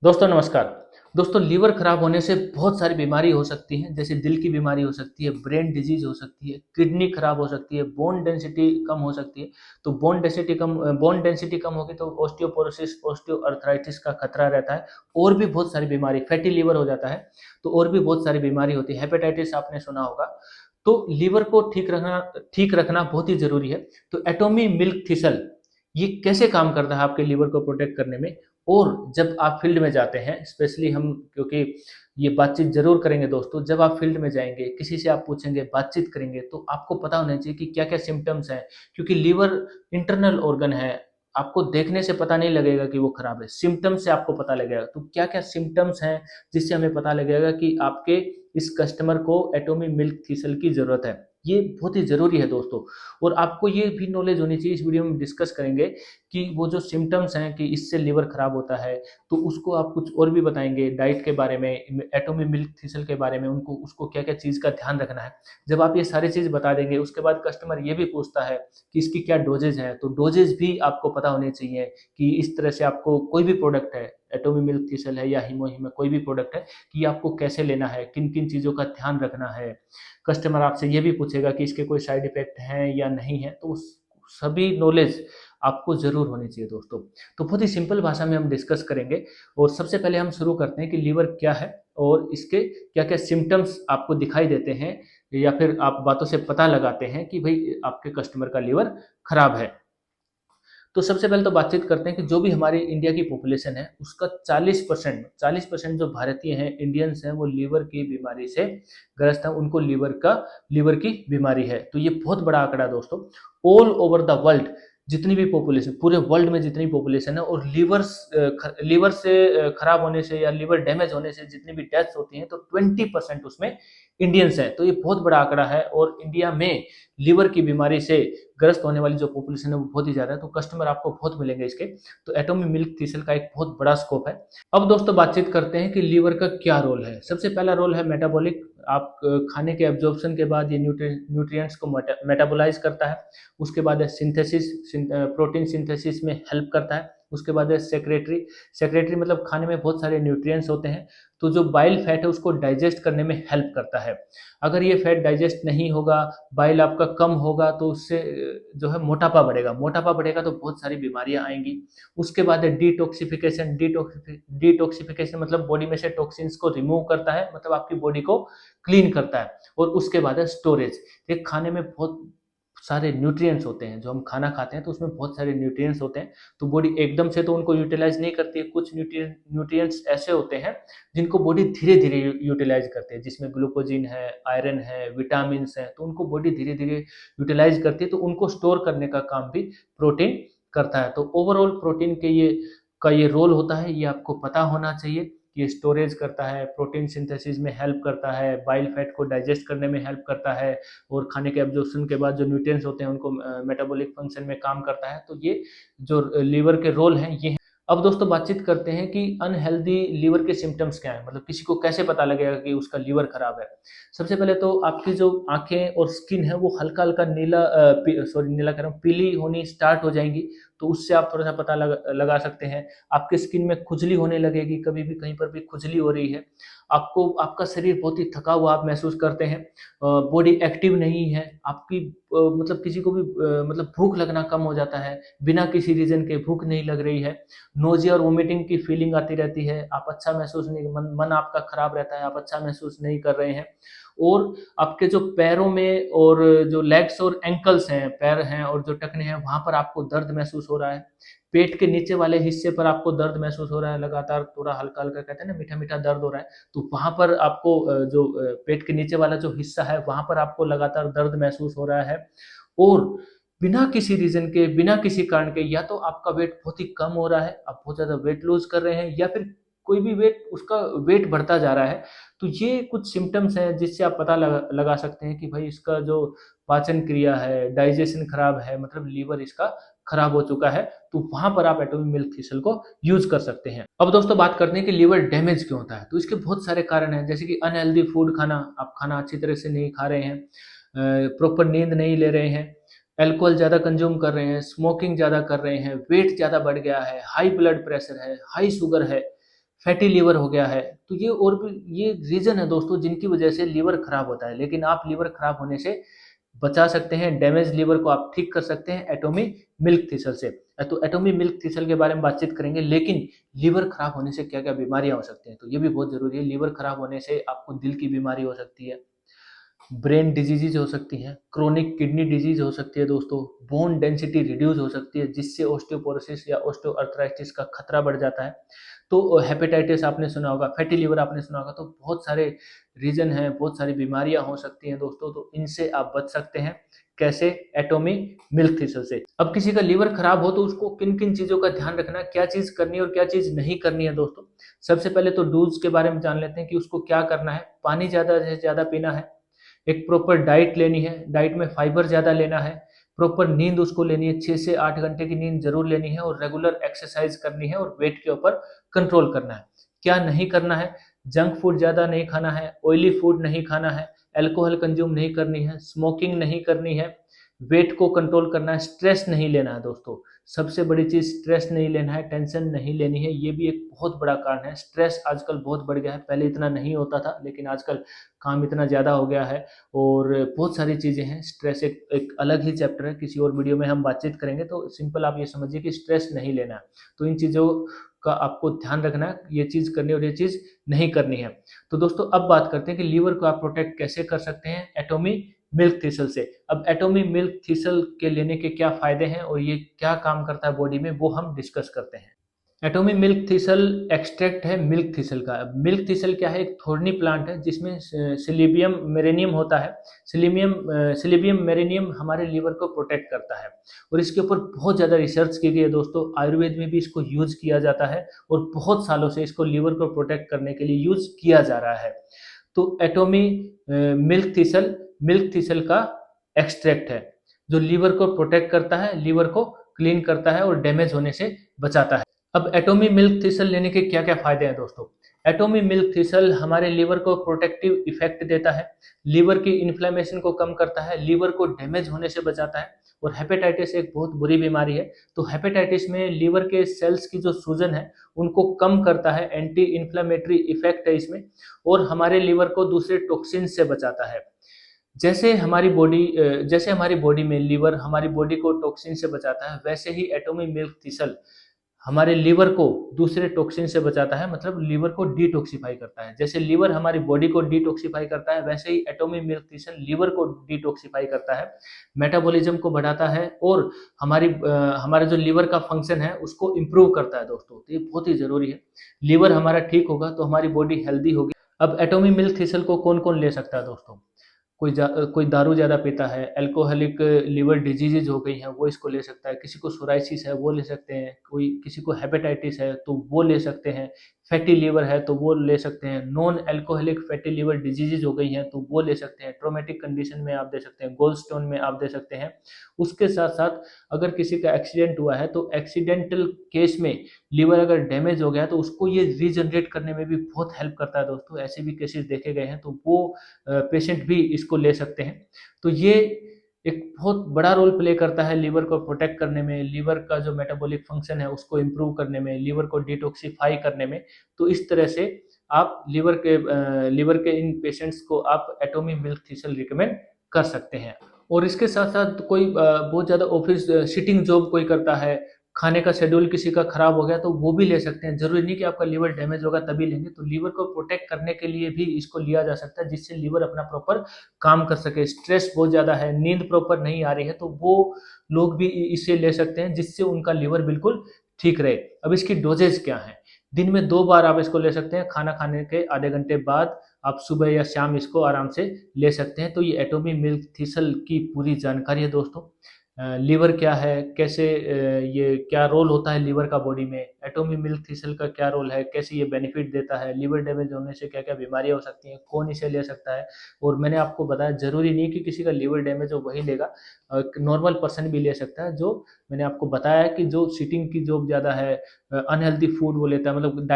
दोस्तों नमस्कार। दोस्तों लीवर खराब होने से बहुत सारी बीमारी हो सकती हैं, जैसे दिल की बीमारी हो सकती है, ब्रेन डिजीज हो सकती है, किडनी खराब हो सकती है, बोन डेंसिटी कम हो सकती है। तो बोन डेंसिटी कम होगी तो ऑस्टियोपोरोसिस, ऑस्टियोआर्थराइटिस का खतरा रहता है। और भी बहुत सारी बीमारी, फैटी लीवर हो जाता है। तो और भी बहुत सारी बीमारी होती है, हेपेटाइटिस आपने सुना होगा। तो लीवर को ठीक रखना बहुत ही जरूरी है। तो एटोमी मिल्क थिसल ये कैसे काम करता है आपके लीवर को प्रोटेक्ट करने में। और जब आप फील्ड में जाते हैं, स्पेशली हम, क्योंकि ये बातचीत जरूर करेंगे दोस्तों, जब आप फील्ड में जाएंगे, किसी से आप पूछेंगे, बातचीत करेंगे, तो आपको पता होना चाहिए कि क्या क्या सिम्टम्स हैं। क्योंकि लीवर इंटरनल ऑर्गन है, आपको देखने से पता नहीं लगेगा कि वो खराब है, सिम्टम्स से आपको पता लगेगा। तो क्या क्या सिम्टम्स हैं जिससे हमें पता लगेगा कि आपके इस कस्टमर को एटोमी मिल्क थीसल की जरूरत है। ये बहुत ही जरूरी है दोस्तों। और आपको ये भी नॉलेज होनी चाहिए, इस वीडियो में डिस्कस करेंगे कि वो जो सिम्टम्स हैं कि इससे लिवर खराब होता है, तो उसको आप कुछ और भी बताएंगे डाइट के बारे में, एटोमी मिल्क थिसल के बारे में, उनको उसको क्या क्या चीज़ का ध्यान रखना है। जब आप ये सारी चीज़ बता देंगे, उसके बाद कस्टमर ये भी पूछता है कि इसकी क्या डोजेज है, तो डोजेज भी आपको पता होने चाहिए कि इस तरह से आपको कोई भी प्रोडक्ट है, एटोमी मिल्क थिसल है या हीमोहिम, कोई भी प्रोडक्ट है, कि आपको कैसे लेना है, किन किन चीज़ों का ध्यान रखना है। कस्टमर आपसे ये भी पूछेगा कि इसके कोई साइड इफेक्ट हैं या नहीं है। तो सभी नॉलेज आपको ज़रूर होनी चाहिए दोस्तों। तो बहुत ही सिंपल भाषा में हम डिस्कस करेंगे। और सबसे पहले हम शुरू करते हैं कि लीवर क्या है और इसके क्या क्या सिम्टम्स आपको दिखाई देते हैं, या फिर आप बातों से पता लगाते हैं कि भाई आपके कस्टमर का लीवर खराब है। तो सबसे पहले तो बातचीत करते हैं कि जो भी हमारी इंडिया की पॉपुलेशन है, उसका 40% जो भारतीय हैं, इंडियंस हैं, वो लीवर की बीमारी से ग्रस्त हैं, उनको लीवर की बीमारी है। तो ये बहुत बड़ा आंकड़ा है दोस्तों। ऑल ओवर द वर्ल्ड जितनी भी पॉपुलेशन, पूरे वर्ल्ड में जितनी पॉपुलेशन है, और लीवर से खराब होने से या लीवर डैमेज होने से जितनी भी डेथ्स होती हैं, तो 20% उसमें इंडियंस हैं। तो ये बहुत बड़ा आंकड़ा है। और इंडिया में लीवर की बीमारी से ग्रस्त होने वाली जो पॉपुलेशन है वो बहुत ही ज़्यादा है। तो कस्टमर आपको बहुत मिलेंगे इसके। तो एटोमी मिल्क थीसल का एक बहुत बड़ा स्कोप है। अब दोस्तों बातचीत करते हैं कि लीवर का क्या रोल है। सबसे पहला रोल है मेटाबॉलिक। आप खाने के एब्जॉर्प्शन के बाद ये न्यूट्रिएंट्स को मेटाबोलाइज करता है। उसके बाद है सिंथेसिस, प्रोटीन सिंथेसिस में हेल्प करता है। उसके बाद है सेक्रेटरी। सेक्रेटरी मतलब खाने में बहुत सारे न्यूट्रिएंट्स होते हैं, तो जो बाइल फैट है उसको डाइजेस्ट करने में हेल्प करता है। अगर ये फैट डाइजेस्ट नहीं होगा, बाइल आपका कम होगा, तो उससे जो है मोटापा बढ़ेगा। मोटापा बढ़ेगा तो बहुत सारी बीमारियां आएंगी। उसके बाद है डिटॉक्सिफिकेशन। डिटॉक्सिफिकेशन मतलब बॉडी में से टॉक्सिन्स को रिमूव करता है, मतलब आपकी बॉडी को क्लीन करता है। और उसके बाद है स्टोरेज। ये खाने में बहुत सारे न्यूट्रिएंट्स होते हैं, जो हम खाना खाते हैं तो उसमें बहुत सारे न्यूट्रिएंट्स होते हैं। तो बॉडी एकदम से तो उनको यूटिलाइज नहीं करती है। कुछ न्यूट्रिएंट्स ऐसे होते हैं जिनको बॉडी धीरे धीरे यूटिलाइज करते हैं, जिसमें ग्लूकोजिन है, आयरन है, विटामिन है, तो उनको बॉडी धीरे धीरे यूटिलाइज करती है। तो उनको स्टोर करने का काम भी प्रोटीन करता है। तो ओवरऑल प्रोटीन के ये रोल होता है, ये आपको पता होना चाहिए। ये स्टोरेज करता है, प्रोटीन सिंथेसिस में हेल्प करता है, बाइल फैट को डाइजेस्ट करने में हेल्प करता है, और खाने के एब्जॉर्प्शन के बाद जो न्यूट्रिएंट्स होते हैं उनको मेटाबॉलिक फंक्शन में काम करता है। तो ये जो लीवर के रोल हैं ये हैं। अब दोस्तों बातचीत करते हैं कि अनहेल्दी लीवर के सिम्टम्स क्या हैं, मतलब किसी को कैसे पता लगेगा कि उसका लीवर खराब है। सबसे पहले तो आपकी जो आंखें और स्किन है वो हल्का हल्का नीला, नीला कह रहा हूँ, पीली होनी स्टार्ट हो जाएंगी। तो उससे आप थोड़ा सा पता लगा सकते हैं। आपके स्किन में खुजली होने लगेगी, कभी भी कहीं पर भी खुजली हो रही है। आपको आपका शरीर बहुत ही थका हुआ आप महसूस करते हैं। बॉडी एक्टिव नहीं है आपकी, मतलब किसी को भी मतलब भूख लगना कम हो जाता है, बिना किसी रीजन के भूख नहीं लग रही है। नोजिया और वोमिटिंग की फीलिंग आती रहती है। आप अच्छा महसूस नहीं, मन आपका खराब रहता है, आप अच्छा महसूस नहीं कर रहे हैं। और आपके जो पैरों में और जो लेग्स और एंकल्स हैं, पैर हैं और जो टखने हैं, वहां पर आपको दर्द महसूस हो रहा है। पेट के नीचे वाले हिस्से पर आपको दर्द महसूस हो रहा है, लगातार थोड़ा हल्का हल्का, कहते हैं ना, मीठा मीठा दर्द हो रहा है। तो वहां पर आपको जो पेट के नीचे वाला जो हिस्सा है वहां पर आपको लगातार दर्द महसूस हो रहा है। और बिना किसी रीजन के, बिना किसी कारण के, या तो आपका वेट बहुत ही कम हो रहा है, आप बहुत ज्यादा वेट लूज कर रहे हैं, या फिर कोई भी वेट, उसका वेट बढ़ता जा रहा है। तो ये कुछ सिम्टम्स हैं जिससे आप पता लगा सकते हैं कि भाई इसका जो पाचन क्रिया है, डाइजेशन खराब है, मतलब लीवर इसका खराब हो चुका है। तो वहां पर आप एटोमी मिल्क थीसल को यूज कर सकते हैं। अब दोस्तों बात करते हैं कि लीवर डैमेज क्यों होता है। तो इसके बहुत सारे कारण हैं, जैसे कि अनहेल्दी फूड खाना, आप खाना अच्छी तरह से नहीं खा रहे हैं, प्रॉपर नींद नहीं ले रहे हैं, अल्कोहल ज़्यादा कंज्यूम कर रहे हैं, स्मोकिंग ज़्यादा कर रहे हैं, वेट ज़्यादा बढ़ गया है, हाई ब्लड प्रेशर है, हाई शुगर है, फैटी लीवर हो गया है। तो ये और भी ये रीज़न है दोस्तों जिनकी वजह से लीवर खराब होता है। लेकिन आप लीवर खराब होने से बचा सकते हैं, डैमेज लीवर को आप ठीक कर सकते हैं एटॉमिक मिल्क थिसल से। तो एटॉमिक मिल्क थिसल के बारे में बातचीत करेंगे, लेकिन लीवर खराब होने से क्या-क्या बीमारियाँ हो सकती हैं, तो ये भी बहुत ज़रूरी है। लीवर खराब होने से आपको दिल की बीमारी हो सकती है, ब्रेन डिजीज़ हो सकती हैं, क्रोनिक किडनी डिजीज़ हो सकती है दोस्तों, बोन डेंसिटी रिड्यूस हो सकती है जिससे ऑस्टियोपोरोसिस या ऑस्टियोआर्थराइटिस का खतरा बढ़ जाता है। तो हेपेटाइटिस आपने सुना होगा, फैटी लिवर आपने सुना होगा, तो बहुत सारे रीज़न हैं, बहुत सारी बीमारियाँ हो सकती हैं दोस्तों, तो इनसे आप बच सकते हैं। कैसे? एटॉमिक मिल्क थिसल से। अब किसी का लिवर खराब हो तो उसको किन-किन चीज़ों का ध्यान रखना है, क्या चीज़ करनी है और क्या चीज़ नहीं करनी है दोस्तों। सबसे पहले तो डूज़ के बारे में जान लेते हैं कि उसको क्या करना है। पानी ज़्यादा से ज़्यादा पीना है, एक प्रॉपर डाइट लेनी है, डाइट में फाइबर ज़्यादा लेना है, प्रॉपर नींद उसको लेनी है, 6 से 8 घंटे की नींद ज़रूर लेनी है और रेगुलर एक्सरसाइज करनी है और वेट के ऊपर कंट्रोल करना है। क्या नहीं करना है? जंक फूड ज़्यादा नहीं खाना है, ऑयली फूड नहीं खाना है, अल्कोहल कंज्यूम नहीं करनी है, स्मोकिंग नहीं करनी है, वेट को कंट्रोल करना है, स्ट्रेस नहीं लेना है दोस्तों। सबसे बड़ी चीज़ स्ट्रेस नहीं लेना है, टेंशन नहीं लेनी है, ये भी एक बहुत बड़ा कारण है। स्ट्रेस आजकल बहुत बढ़ गया है, पहले इतना नहीं होता था, लेकिन आजकल काम इतना ज़्यादा हो गया है और बहुत सारी चीज़ें हैं। स्ट्रेस एक एक अलग ही चैप्टर है, किसी और वीडियो में हम बातचीत करेंगे, तो सिंपल आप ये समझिए कि स्ट्रेस नहीं लेना है। तो इन चीज़ों का आपको ध्यान रखना है, ये चीज़ करनी है और ये चीज़ नहीं करनी है। तो दोस्तों अब बात करते हैं कि लीवर को आप प्रोटेक्ट कैसे कर सकते हैं एटॉमिक मिल्क थिसल से। अब एटॉमिक मिल्क थिसल के लेने के क्या फ़ायदे हैं और ये क्या काम करता है बॉडी में, वो हम डिस्कस करते हैं। एटॉमिक मिल्क थिसल एक्सट्रैक्ट है मिल्क थिसल का। मिल्क थिसल क्या है? एक थोर्नी प्लांट है जिसमें सिलिबियम मेरेनियम होता है। सिलिबियम मेरेनियम हमारे लीवर को प्रोटेक्ट करता है और इसके ऊपर बहुत ज़्यादा रिसर्च की गई है दोस्तों। आयुर्वेद में भी इसको यूज़ किया जाता है और बहुत सालों से इसको लीवर को प्रोटेक्ट करने के लिए यूज़ किया जा रहा है। तो एटॉमिक मिल्क थिसल का एक्सट्रैक्ट है जो लीवर को प्रोटेक्ट करता है, लीवर को क्लीन करता है और डैमेज होने से बचाता है। अब एटॉमिक मिल्क थिसल लेने के क्या-क्या फ़ायदे हैं दोस्तों? एटॉमिक मिल्क थिसल हमारे लीवर को प्रोटेक्टिव इफ़ेक्ट देता है, लीवर की इन्फ्लेमेशन को कम करता है, लीवर को डैमेज होने से बचाता है और हेपेटाइटिस एक बहुत बुरी बीमारी है। तो हेपेटाइटिस में लीवर के सेल्स की जो सूजन है, उनको कम करता है, एंटी इन्फ्लेमेटरी इफ़ेक्ट है इसमें और हमारे लीवर को दूसरे टॉक्सिन से बचाता है। जैसे हमारी बॉडी में लीवर हमारी बॉडी को टॉक्सिन से बचाता है, वैसे ही एटॉमिक मिल्क थिसल हमारे लीवर को दूसरे टॉक्सिन से बचाता है, मतलब लीवर को डिटॉक्सिफाई करता है। जैसे लीवर हमारी बॉडी को डिटॉक्सिफाई करता है, वैसे ही एटॉमिक मिल्क थिसल लीवर को डिटॉक्सिफाई करता है, मेटाबॉलिज्म को बढ़ाता है और हमारा जो लीवर का फंक्शन है उसको इम्प्रूव करता है दोस्तों। तो ये बहुत ही ज़रूरी है। लीवर हमारा ठीक होगा तो हमारी बॉडी हेल्दी होगी। अब एटॉमिक मिल्क थिसल को कौन-कौन ले सकता है दोस्तों? कोई दारू ज़्यादा पीता है, अल्कोहलिक लिवर डिजीज़ेज़ हो गई हैं, वो इसको ले सकता है, किसी को सोराइसिस है, वो ले सकते हैं, किसी को हेपेटाइटिस है, तो वो ले सकते हैं, फैटी लिवर है, तो वो ले सकते हैं, non alcoholic fatty liver diseases हो गई हैं, तो वो ले सकते हैं, ट्रॉमेटिक कंडीशन में आप दे सकते हैं, गोल्डस्टोन में आप दे सकते हैं। उसके साथ-साथ अगर किसी का एक्सीडेंट हुआ है, तो एक्सीडेंटल केस में लिवर अगर डैमेज हो गया है, तो उसको ये रीजनरेट करने में भी बहुत हेल्प करता है दोस्तों, ऐसे भी केसेज़ देखे गए हैं, तो वो पेशेंट भी इसको ले सकते हैं। तो ये एक बहुत बड़ा रोल प्ले करता है लीवर को प्रोटेक्ट करने में, लीवर का जो मेटाबॉलिक फंक्शन है उसको इम्प्रूव करने में, लीवर को डिटॉक्सिफाई करने में। तो इस तरह से आप लीवर के इन पेशेंट्स को आप एटॉमिक मिल्क थिसल रिकमेंड कर सकते हैं। और इसके साथ-साथ कोई बहुत ज़्यादा ऑफ़िस सिटिंग जॉब कोई करता है, खाने का शेड्यूल किसी का खराब हो गया तो वो भी ले सकते हैं। ज़रूरी नहीं कि आपका लीवर डैमेज होगा तभी लेंगे, तो लीवर को प्रोटेक्ट करने के लिए भी इसको लिया जा सकता है जिससे लीवर अपना प्रॉपर काम कर सके। स्ट्रेस बहुत ज़्यादा है, नींद प्रॉपर नहीं आ रही है तो वो लोग भी इसे ले सकते हैं जिससे उनका लीवर बिल्कुल ठीक रहे। अब इसकी डोज़ेज़ क्या हैं? दिन में 2 बार आप इसको ले सकते हैं, खाना खाने के आधे घंटे बाद आप सुबह या शाम इसको आराम से ले सकते हैं। तो ये एटॉमिक मिल्क थिसल की पूरी जानकारी है दोस्तों। लीवर क्या है, कैसे ये क्या रोल होता है लीवर का बॉडी में, एटॉमिक मिल्क थिसल का क्या रोल है, कैसे ये बेनिफिट देता है, लीवर डैमेज होने से क्या-क्या बीमारियाँ हो सकती हैं, कौन इसे ले सकता है। और मैंने आपको बताया ज़रूरी नहीं कि किसी का लीवर डैमेज हो वही लेगा, एक नॉर्मल पर्सन भी ले सकता है। जो मैंने आपको बताया है कि जो सिटिंग की जॉब ज़्यादा है, अनहेल्दी फूड वो लेता है, मतलब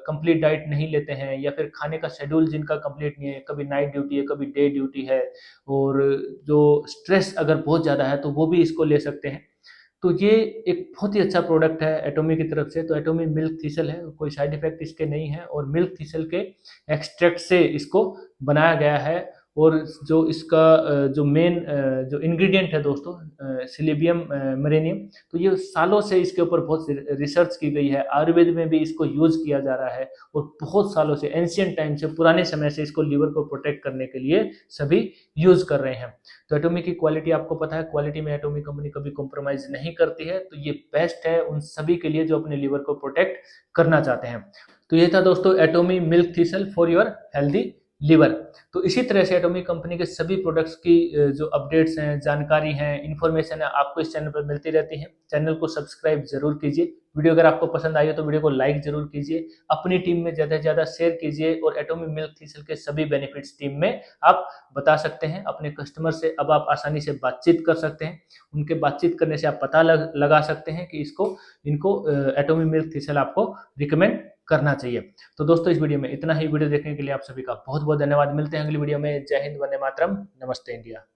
कंप्लीट डाइट नहीं लेते हैं या फिर खाने का शेड्यूल जिनका कंप्लीट नहीं है, कभी नाइट ड्यूटी है, कभी डे ड्यूटी है और जो स्ट्रेस अगर बहुत ज़्यादा है तो वो भी इसको ले सकते हैं। तो ये एक बहुत ही अच्छा प्रोडक्ट है एटोमी की तरफ से। तो एटोमी मिल्क थीसल है, कोई साइड इफेक्ट इसके नहीं है, और मिल्क थीसल के एक्सट्रैक्ट से इसको बनाया गया है। और जो इसका जो मेन जो इंग्रेडिएंट है दोस्तों, सिलिबियम मरीनियम, तो ये सालों से इसके ऊपर बहुत रिसर्च की गई है। आयुर्वेद में भी इसको यूज किया जा रहा है, और बहुत सालों से, एंशियंट टाइम से, पुराने समय से इसको लीवर को प्रोटेक्ट करने के लिए सभी यूज कर रहे हैं। तो एटोमी की क्वालिटी आपको पता है, क्वालिटी में एटोमी कंपनी कभी कॉम्प्रोमाइज नहीं करती है। तो ये बेस्ट है उन सभी के लिए जो अपने लीवर को प्रोटेक्ट करना चाहते हैं। तो ये था दोस्तों Atomy milk thistle for your healthy liver. तो इसी तरह से एटोमी कंपनी के सभी प्रोडक्ट्स की जो अपडेट्स हैं, जानकारी है, इन्फॉर्मेशन है, आपको इस चैनल पर मिलती रहती है। चैनल को सब्सक्राइब जरूर कीजिए। वीडियो अगर आपको पसंद आई हो तो वीडियो को लाइक जरूर कीजिए, अपनी टीम में ज़्यादा से ज़्यादा शेयर कीजिए, और एटोमी मिल्क थीसल के सभी बेनिफिट्स टीम में आप बता सकते हैं। अपने कस्टमर से अब आप आसानी से बातचीत कर सकते हैं। उनके बातचीत करने से आप पता लगा सकते हैं कि इनको एटोमी मिल्क थीसल आपको रिकमेंड करना चाहिए। तो दोस्तों इस वीडियो में इतना ही। वीडियो देखने के लिए आप सभी का बहुत बहुत धन्यवाद। मिलते हैं अगली वीडियो में। जय हिंद, वंदे मातरम, नमस्ते इंडिया।